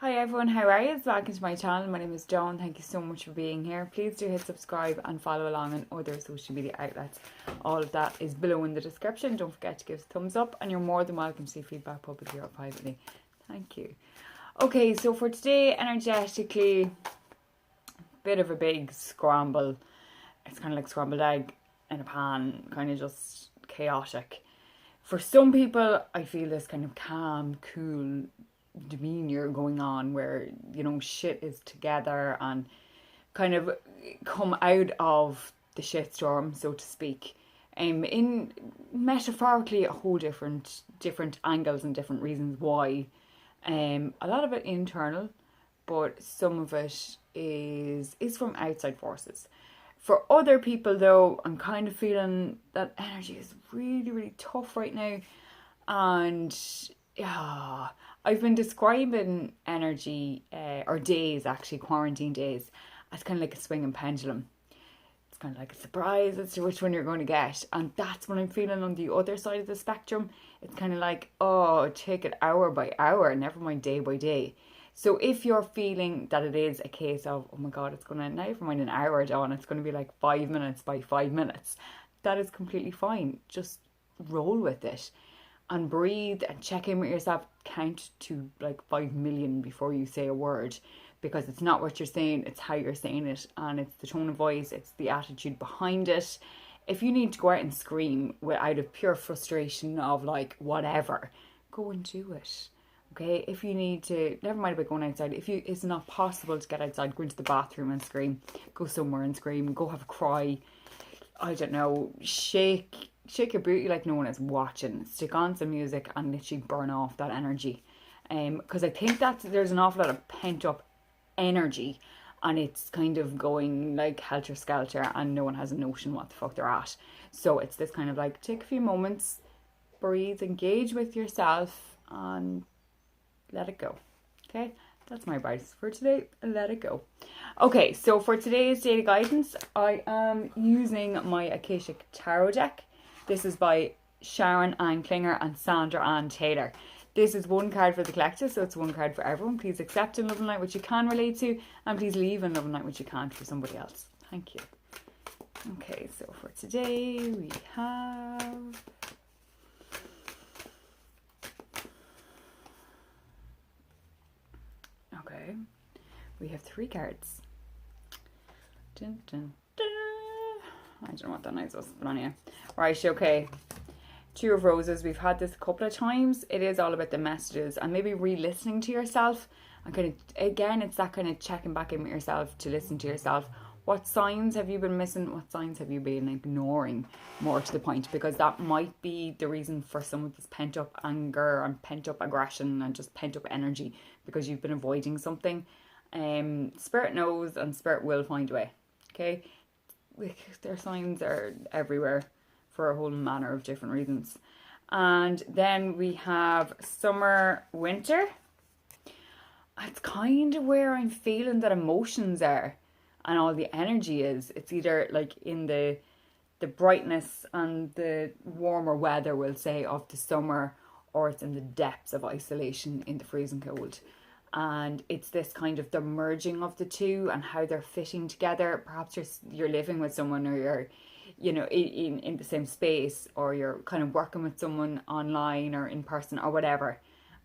Hi everyone, how are you? Welcome to my channel. My name is Dawn. Thank you so much for being here. Please do hit subscribe and follow along on other social media outlets. All of that is below in the description. Don't forget to give us a thumbs up, and you're more than welcome to see feedback publicly or privately. Thank you. Okay, so for today, energetically, bit of a big scramble. It's kind of like scrambled egg in a pan, kind of just chaotic. For some people, I feel this kind of calm, cool demeanor going on where, shit is together and kind of come out of the shitstorm, so to speak. In metaphorically a whole different angles and different reasons why. A lot of it internal, but some of it is from outside forces. For other people, though, I'm kind of feeling that energy is really, really tough right now. And yeah, I've been describing energy, or days actually, quarantine days, as kind of like a swinging pendulum. It's kind of like a surprise as to which one you're going to get. And that's what I'm feeling on the other side of the spectrum. It's kind of like, oh, take it hour by hour, never mind day by day. So if you're feeling that it is a case of, oh my God, it's going to, never mind an hour, Dawn, it's going to be like 5 minutes by 5 minutes, that is completely fine. Just roll with it and breathe and check in with yourself. Count to like 5 million before you say a word, because it's not what you're saying, it's how you're saying it, and it's the tone of voice, it's the attitude behind it. If you need to go out and scream out of pure frustration of like whatever, go and do it. Okay, if you need to, never mind about going outside. If it's not possible to get outside, go into the bathroom and scream. Go somewhere and scream. Go have a cry. I don't know. Shake your booty like no one is watching. Stick on some music and literally burn off that energy. Because I think that there's an awful lot of pent up energy, and it's kind of going like helter skelter, and no one has a notion what the fuck they're at. So it's this kind of like, take a few moments, breathe, engage with yourself, and let it go. Okay, that's my advice for today. Let it go. Okay, so for today's daily guidance, I am using my Akashic Tarot deck. This is by Sharon Ann Klinger and Sandra Ann Taylor. This is one card for the collective, so it's one card for everyone. Please accept in love and light what you can relate to, and please leave in love and light what you can't for somebody else. Thank you. Okay, so for today we have... Okay, we have 3 cards. Dun, dun, dun. I don't know what that noise was, but anyway. Right, okay. 2 of Roses. We've had this a couple of times. It is all about the messages and maybe re-listening to yourself. And kind of, again, it's that kind of checking back in with yourself to listen to yourself. What signs have you been missing? What signs have you been ignoring, more to the point? Because that might be the reason for some of this pent up anger and pent up aggression and just pent up energy, because you've been avoiding something. Spirit knows and Spirit will find a way. Okay? Their signs are everywhere for a whole manner of different reasons. And then we have Summer, Winter. It's kind of where I'm feeling that emotions are and all the energy is. It's either like in the brightness and the warmer weather, we'll say, of the summer, or it's in the depths of isolation in the freezing cold. And it's this kind of the merging of the two and how they're fitting together. Perhaps you're living with someone, or you're, in the same space, or you're kind of working with someone online or in person or whatever,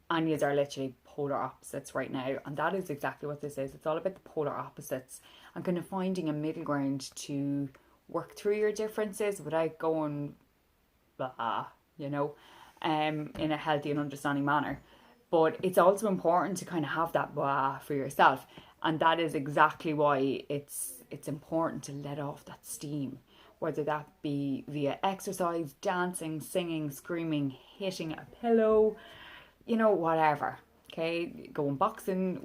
and you are literally polar opposites right now. And that is exactly what this is. It's all about the polar opposites and kind of finding a middle ground to work through your differences without going blah, in a healthy and understanding manner. But it's also important to kind of have that blah for yourself. And that is exactly why it's important to let off that steam, whether that be via exercise, dancing, singing, screaming, hitting a pillow, whatever. Okay, going boxing,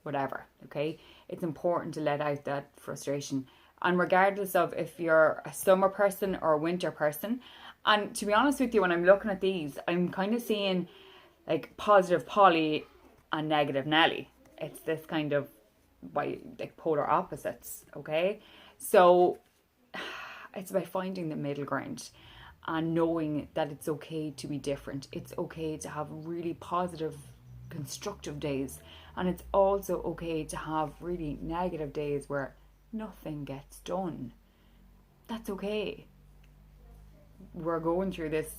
whatever. Okay, it's important to let out that frustration. And regardless of if you're a summer person or a winter person, and to be honest with you, when I'm looking at these, I'm kind of seeing like positive Polly and negative Nelly. It's this kind of like polar opposites. Okay, so it's about finding the middle ground and knowing that it's okay to be different. It's okay to have really positive constructive days. And it's also okay to have really negative days where nothing gets done. That's okay. We're going through this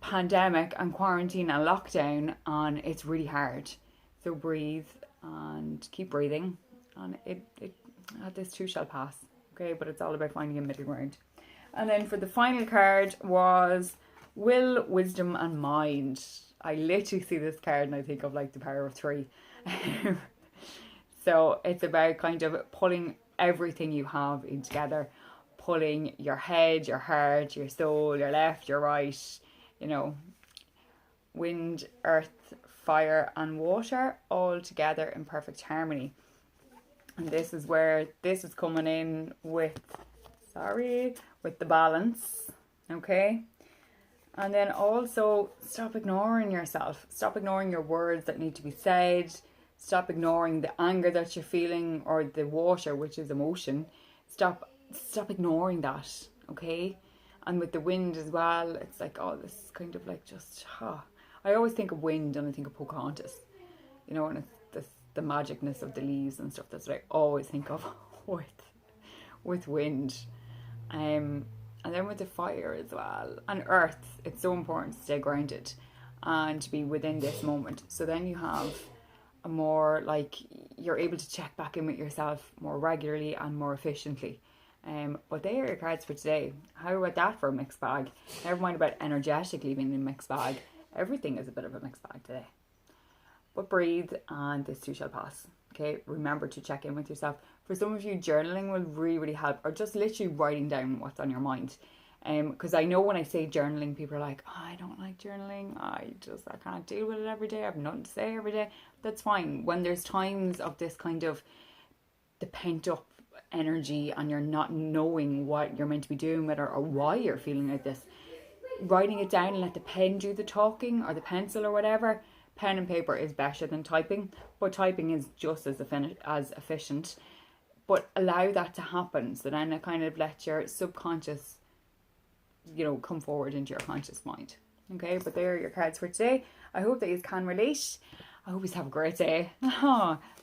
pandemic and quarantine and lockdown, and it's really hard. So breathe and keep breathing, and this too shall pass. Okay, but it's all about finding a middle ground. And then for the final card was will, wisdom, and mind. I literally see this card and I think of like the power of three. So it's about kind of pulling everything you have in together, pulling your head, your heart, your soul, your left, your right, you know, wind, earth, fire, and water all together in perfect harmony. And this is where this is coming in with, with the balance, okay? And then also stop ignoring yourself. Stop ignoring your words that need to be said. Stop ignoring the anger that you're feeling, or the water, which is emotion. Stop ignoring that, okay? And with the wind as well, it's like, oh, this is kind of like just, I always think of wind and I think of Pocahontas, you know, and it's the magicness of the leaves and stuff. That's what I always think of with wind. And then with the fire as well, and earth, it's so important to stay grounded and to be within this moment. So then you have a more, like, you're able to check back in with yourself more regularly and more efficiently. But they are your cards for today. How about that for a mixed bag? Never mind about energetically being a mixed bag. Everything is a bit of a mixed bag today. But breathe, and this too shall pass. Okay, remember to check in with yourself. For some of you, journaling will really, really help, or just literally writing down what's on your mind. Because I know when I say journaling, people are like, oh, I don't like journaling. I can't deal with it every day. I have nothing to say every day. That's fine. When there's times of this kind of the pent up energy and you're not knowing what you're meant to be doing with it or why you're feeling like this, writing it down and let the pen do the talking, or the pencil or whatever. Pen and paper is better than typing, but typing is just as efficient. But allow that to happen, so then it kind of lets your subconscious, come forward into your conscious mind. Okay, but there are your cards for today. I hope that you can relate. I hope you have a great day.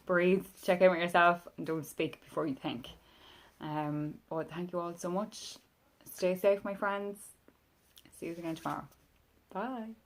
Breathe, check in with yourself, and don't speak before you think. But thank you all so much. Stay safe, my friends. See you again tomorrow. Bye.